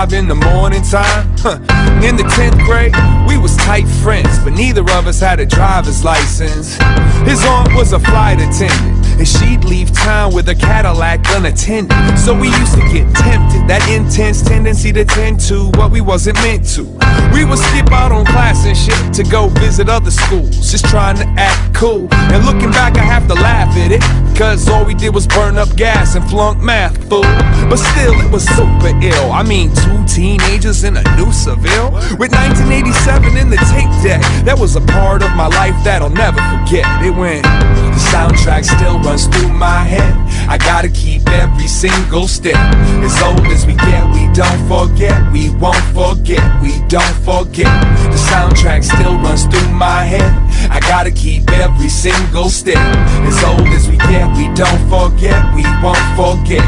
5 in the morning time. In the 10th grade, we was tight friends, but neither of us had a driver's license. His aunt was a flight attendant, and she'd leave town with a Cadillac unattended. So we used to get tempted, that intense tendency to tend to what we wasn't meant to. We would skip out on class and shit to go visit other schools, just trying to act cool. And looking back, I have to laugh at it, cause all we did was burn up gas and flunk math, fool. But still, it was super ill. I mean, 2 teenagers in a new Seville with 1987 in the tape deck. That was a part of my life that I'll never forget. It went, the soundtrack still runs through my head. I gotta keep every single step. As old as we get, we don't forget. We won't forget, we don't forget. The soundtrack still runs through my head. I gotta keep every single step. As old as we get, we don't forget. We won't forget.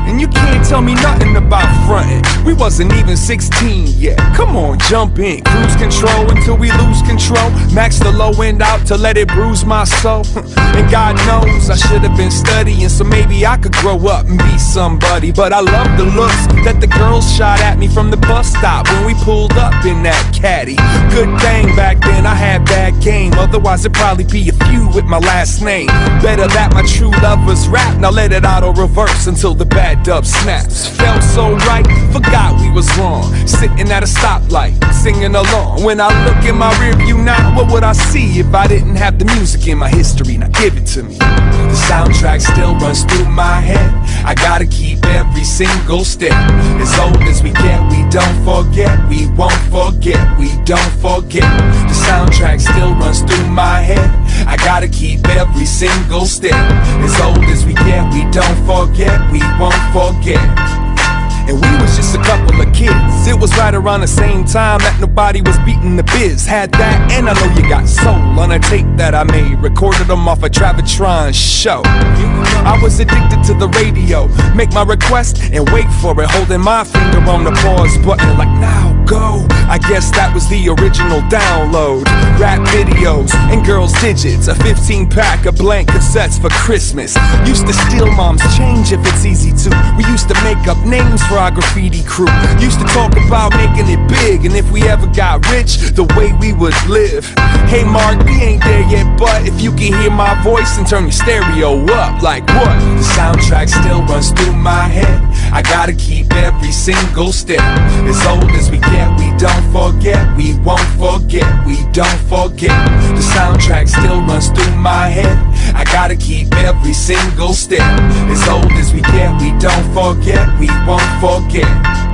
And you can't tell me nothing about frontin'. We wasn't even 16 yet. Come on, jump in. Cruise control until we lose control. Max the low end out to let it bruise my soul. And God knows I should have been studying, so maybe I could grow up and be somebody. But I love the looks that the girls shot at me from the bus stop when we pulled up in that caddy. Good thing back then I had bad game, otherwise it'd probably be a feud with my last name. Better that my true lovers rap. Now let it auto reverse until the bad dub snaps. Felt so right, forgot we was wrong. Sitting at a stoplight, singing along. When I look in my rear view now, what would I see if I didn't have the music in my history? Now give it to me. The soundtrack still runs through my head. I gotta keep every single step. As old as we get, we don't forget. We won't forget, we don't forget. The soundtrack still runs through my head. I gotta keep every single step. As old as we get, we don't forget. We won't forget. And we was just a couple of kids. It was right around the same time that nobody was beating the biz. Had that, and I know you got soul on a tape that I made. Recorded them off a Travitron show. I was addicted to the radio. Make my request and wait for it, holding my finger on the pause button like, now go. I guess that was the original download. Rap videos and girls' digits. A 15-pack of blank cassettes for Christmas. Used to steal mom's change if it's easy to. We used to make up names for our graffiti crew. Used to talk about making it big, and if we ever got rich, the way we would live. Hey Mark, we ain't there yet, but if you can hear my voice and turn your stereo up, like what? The soundtrack still runs through my head. I gotta keep every single step. As old as we get, we don't forget. We won't forget, we don't forget. The soundtrack still runs through my head. I gotta keep every single step. As old as we get, we don't forget. We won't forget.